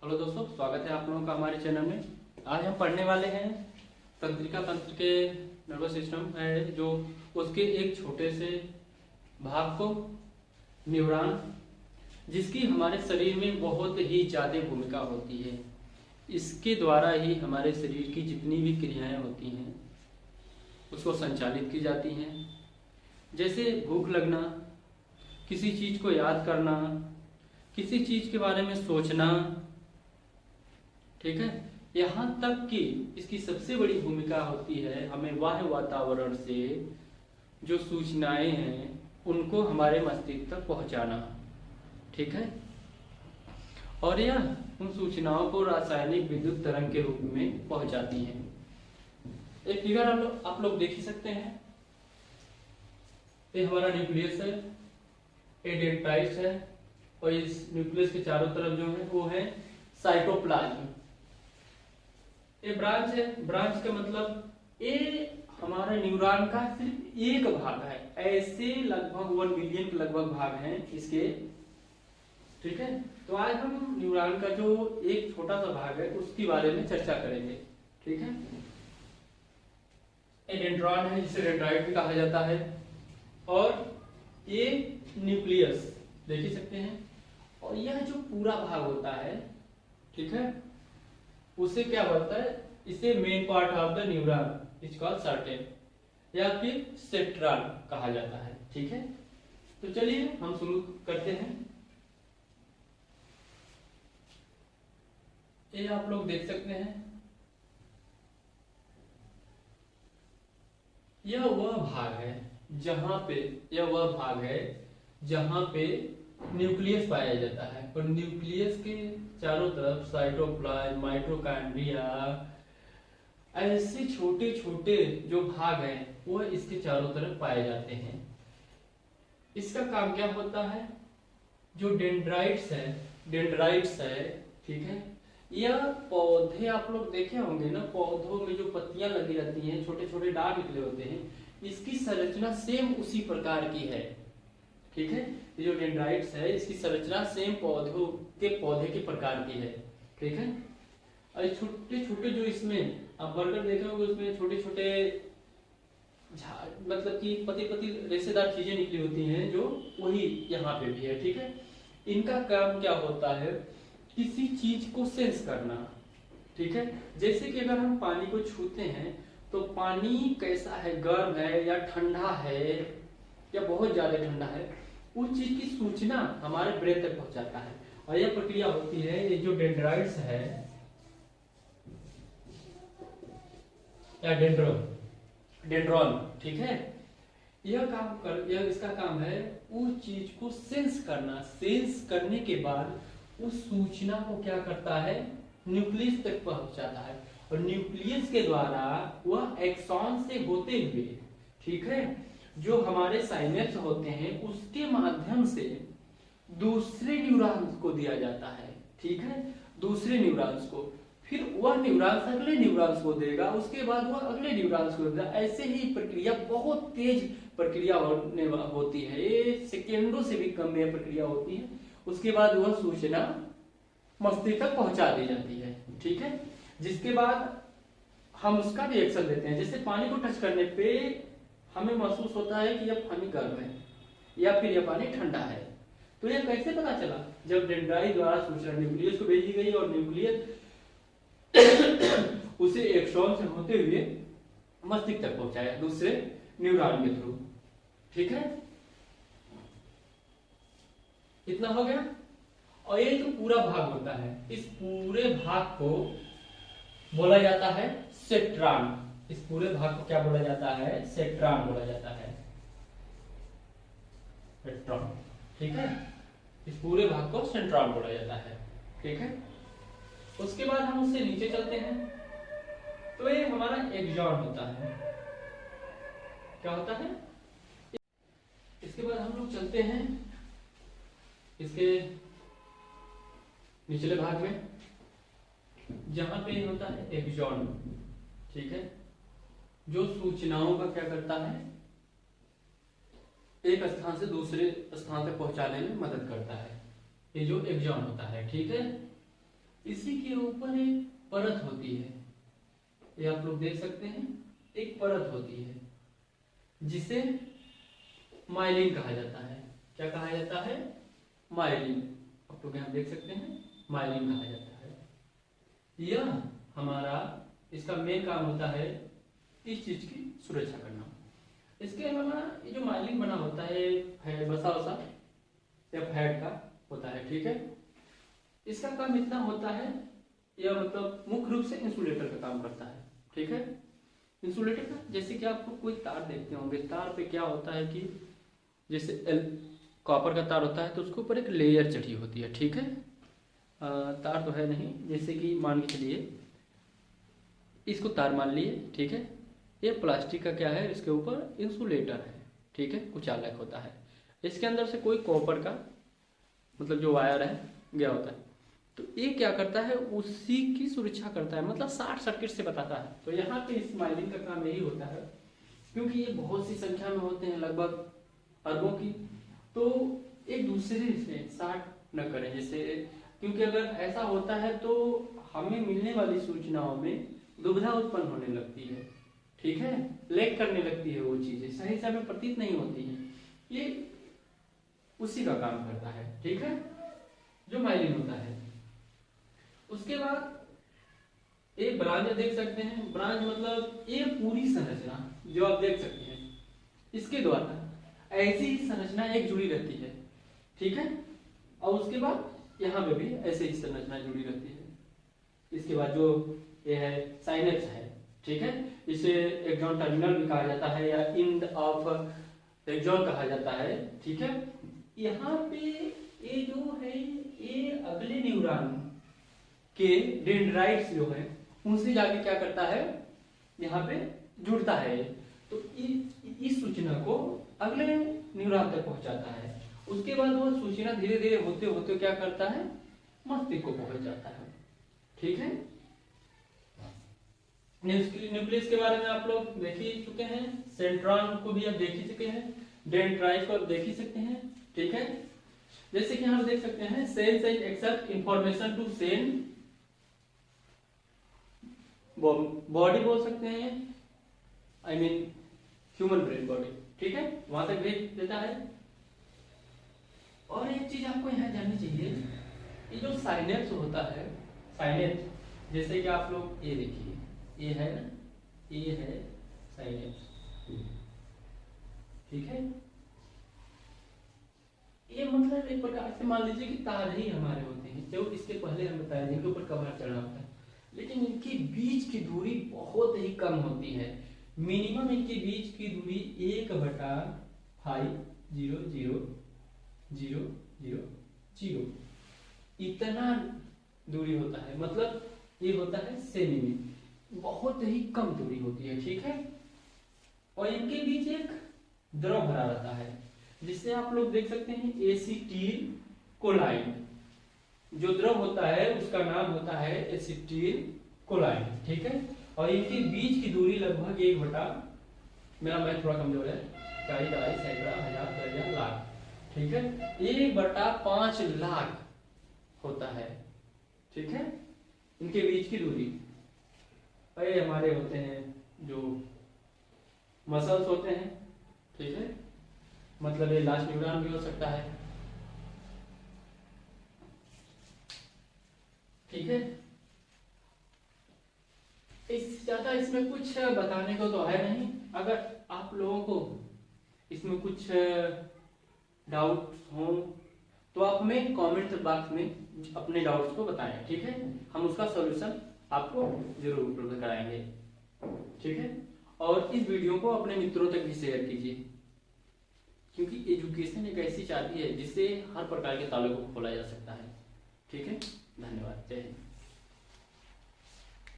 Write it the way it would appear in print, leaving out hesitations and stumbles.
Hello दोस्तों, स्वागत है आप लोगों का हमारे चैनल में। आज हम पढ़ने वाले हैं तंत्रिका तंत्र के नर्वस सिस्टम है जो उसके एक छोटे से भाग को न्यूरॉन, जिसकी हमारे शरीर में बहुत ही ज़्यादा भूमिका होती है। इसके द्वारा ही हमारे शरीर की जितनी भी क्रियाएं होती हैं उसको संचालित की जाती हैं। जैसे भूख लगना, किसी चीज़ को याद करना, किसी चीज़ के बारे में सोचना, ठीक है। यहाँ तक कि इसकी सबसे बड़ी भूमिका होती है हमें बाह्य वातावरण से जो सूचनाएं हैं उनको हमारे मस्तिष्क तक पहुंचाना, ठीक है। और यह उन सूचनाओं को रासायनिक विद्युत तरंग के रूप में पहुंचाती हैं। एक फिगर आप लोग देख ही सकते हैं। ये हमारा न्यूक्लियस है, ये डेंड्राइट्स है और इस न्यूक्लियस के चारों तरफ जो है वो है साइटोप्लाज्म। ये ब्रांच है। ब्रांच का मतलब ये हमारे न्यूरॉन का सिर्फ एक भाग है। ऐसे लगभग 1 बिलियन के लगभग भाग हैं इसके, ठीक है। तो आज हम न्यूरॉन का जो एक छोटा सा भाग है उसके बारे में चर्चा करेंगे, ठीक है। ये डेंड्रॉन है जिसे डेंड्राइट भी कहा जाता है और ये न्यूक्लियस देख ही सकते हैं। और यह जो पूरा भाग होता है, ठीक है, उसे क्या बोलता है, इसे main part of the neuron is called certain या फिर सेंट्रल कहा जाता है, ठीक है। तो चलिए हम शुरू करते हैं। ये आप लोग देख सकते हैं, यह वह भाग है जहां पे जहां पे न्यूक्लियस पाया जाता है। और न्यूक्लियस के चारों तरफ साइटोप्लाज्म, माइटोकॉन्ड्रिया, ऐसे छोटे छोटे जो भाग हैं वो इसके चारों तरफ पाए जाते हैं। इसका काम क्या होता है, जो डेंड्राइट्स है, ठीक है। यह पौधे आप लोग देखे होंगे ना, पौधों में जो पत्तियां लगी रहती हैं, छोटे छोटे डाल निकले होते हैं, इसकी संरचना सेम उसी प्रकार की है, ठीक है। ये जो डेंड्राइट्स है इसकी संरचना सेम पौधे के प्रकार की है, ठीक है। और छोटे छोटे जो इसमें आप बर्गर देखे होंगे उसमें छोटे छोटे मतलब कि पति रेशेदार चीजें निकली होती हैं, जो वही यहाँ पे भी है, ठीक है। इनका काम क्या होता है, किसी चीज को सेंस करना, ठीक है। जैसे कि अगर हम पानी को छूते हैं तो पानी कैसा है, गर्म है या ठंडा है या बहुत ज्यादा ठंडा है, उस चीज की सूचना हमारे ब्रेन तक पहुंचाता है। और यह प्रक्रिया होती है, ये जो डेंड्राइट्स है या डेंड्रॉन, ठीक है, इसका काम है उस चीज को सेंस करना। सेंस करने के बाद उस सूचना को क्या करता है, न्यूक्लियस तक पहुंचाता है। और न्यूक्लियस के द्वारा वह एक्सॉन से होते हुए, ठीक है, जो हमारे साइनेप्स होते हैं उसके माध्यम से दूसरे न्यूरॉन्स को दिया जाता है, ठीक है। दूसरे न्यूरॉन्स को, फिर वह न्यूरॉन्स अगले न्यूरॉन्स को देगा, उसके बाद वह अगले न्यूरॉन्स को देगा। ऐसे ही प्रक्रिया, बहुत तेज प्रक्रिया होती है, ये सेकेंडों से भी कम में प्रक्रिया होती है। उसके बाद वह सूचना मस्तिष्क तक पहुंचा दी जाती है, ठीक है। जिसके बाद हम उसका रिएक्शन देते हैं। जैसे पानी को टच करने पे हमें महसूस होता है कि यह पानी गर्म है या फिर यह पानी ठंडा है। तो यह कैसे पता चला, जब डेंड्राइट द्वारा सूचना न्यूक्लियस को भेजी गई और न्यूक्लियस उसे एक्सॉन से होते हुए मस्तिष्क तक पहुंचाया दूसरे न्यूरॉन के थ्रू, ठीक है। इतना हो गया। और ये जो पूरा भाग होता है, इस पूरे भाग को बोला जाता है सेंट्रॉन। इस पूरे भाग को क्या बोला जाता है, सेंट्रॉन बोला जाता है, सेंट्रॉन, ठीक है। इस पूरे भाग को सेंट्रॉन बोला जाता है, ठीक है। उसके बाद हम उससे नीचे चलते हैं तो ये हमारा एक्सॉन होता है। क्या होता है, इसके बाद हम लोग चलते हैं इसके निचले भाग में, जहां पे होता है एक्सॉन, ठीक है, जो सूचनाओं का क्या करता है, एक स्थान से दूसरे स्थान तक पहुंचाने में मदद करता है। ये जो एक्सॉन होता है, ठीक है। इसी के ऊपर एक परत होती है, ये आप लोग देख सकते हैं, एक परत होती है जिसे माइलिन कहा जाता है। क्या कहा जाता है? माइलिन। आप लोग यहाँ देख सकते हैं, माइलिन कहा जाता है। यह हमारा, इसका मेन काम होता है इस चीज की सुरक्षा करना। इसके अलावा ये जो माइलिन बना होता है वसा वसा या फैट का होता है, ठीक है। इसका काम इतना होता है, यह मतलब मुख्य रूप से इंसुलेटर का काम करता है, ठीक है। इंसुलेटर का जैसे कि आप कोई तार देखते होंगे, तार पे क्या होता है कि जैसे कॉपर का तार होता है तो उसके ऊपर एक लेयर चढ़ी होती है, ठीक है। तार तो है नहीं, जैसे कि मान के चलिए इसको तार मान लिए, ठीक है। ये प्लास्टिक का क्या है, इसके ऊपर इंसुलेटर है, ठीक है, कुचालक होता है। इसके अंदर से कोई कॉपर का मतलब जो वायर है गया होता है, तो ये क्या करता है, उसी की सुरक्षा करता है, मतलब शॉर्ट सर्किट से बताता है। तो यहाँ पे इस माइलिन का काम यही होता है, क्योंकि ये बहुत सी संख्या में होते हैं, लगभग अरबों की, तो एक दूसरे से शॉर्ट न करें, जैसे क्योंकि अगर ऐसा होता है तो हमें मिलने वाली सूचनाओं में दुविधा उत्पन्न होने लगती है, ठीक है, लैग करने लगती है, वो चीजें सही समय प्रतीत नहीं होती है। ये उसी का काम करता है, ठीक है, जो माइलिन होता है। उसके बाद एक ब्रांच देख सकते हैं, ब्रांच मतलब ये पूरी संरचना जो आप देख सकते हैं, इसके द्वारा ऐसी ही संरचना एक जुड़ी रहती है, ठीक है। और उसके बाद यहाँ पे भी ऐसे ही संरचना जुड़ी रहती है। इसके बाद जो ये है साइनेप्स है, ठीक है, इसे एक्सॉन टर्मिनल भी कहा जाता है या एंड ऑफ एक्सॉन कहा जाता है, ठीक है। यहाँ पे ये जो है ये अगले न्यूरॉन के डेंड्राइट्स जो है उनसे जाके क्या करता है, यहाँ पे जुड़ता है, तो इस सूचना को अगले न्यूरॉन तक पहुंचाता है। उसके बाद वो सूचना धीरे धीरे होते होते क्या करता है, मस्तिष्क को पहुंच जाता है, ठीक है। न्यूक्लियस के बारे में आप लोग देख ही चुके हैं, सेंट्रॉन को भी आप देख ही चुके हैं, डेंड्राइट को आप देख ही सकते हैं, ठीक है। जैसे कि हम देख सकते हैं सेल से accept information to cell, body बोल सकते हैं, I mean human brain body, ठीक है, वहां तक भेज देता है। और एक चीज आपको यहाँ जाननी चाहिए, ये जो साइनेप्स होता है, साइनेप्स जैसे कि आप लोग ये देखिए, ये है ना, ये है साइनेप्स, ठीक है। ये मतलब एक प्रकार से मान लीजिए कि तार ही हमारे होते हैं, जो इसके पहले हम बताया जिनके ऊपर कवर चढ़ा होता है, लेकिन इनके बीच की दूरी बहुत ही कम होती है। मिनिमम इनके बीच की दूरी 1/50000 इतना दूरी होता है, मतलब ये होता है सेमी में, बहुत ही कम दूरी होती है, ठीक है। और इनके बीच एक द्रव भरा रहता है, जिसे आप लोग देख सकते हैं एसिटिल कोलाइन। जो द्रव होता है उसका नाम होता है एसिटिल कोलाइन, ठीक है। और इनके बीच की दूरी लगभग 1/, मेरा मैथ थोड़ा कमजोर है, 40 सैकड़ा हजार दर्जन लाख, ठीक है, 1/5 लाख होता है, ठीक है, इनके बीच की दूरी। ये हमारे होते हैं जो मसल्स होते हैं, ठीक है, मतलब ये लास्ट न्यूरॉन भी हो सकता है, ठीक है। ज्यादा इसमें कुछ बताने को तो है नहीं। अगर आप लोगों को इसमें कुछ डाउट्स हो तो आप हमें कमेंट बॉक्स में अपने डाउट्स को बताएं, ठीक है, हम उसका सॉल्यूशन आपको जरूर उपलब्ध कराएंगे, ठीक है। और इस वीडियो को अपने मित्रों तक भी शेयर कीजिए, क्योंकि एजुकेशन एक ऐसी चाबी है जिससे हर प्रकार के तालों को खोला जा सकता है, ठीक है। धन्यवाद, जय हिंद।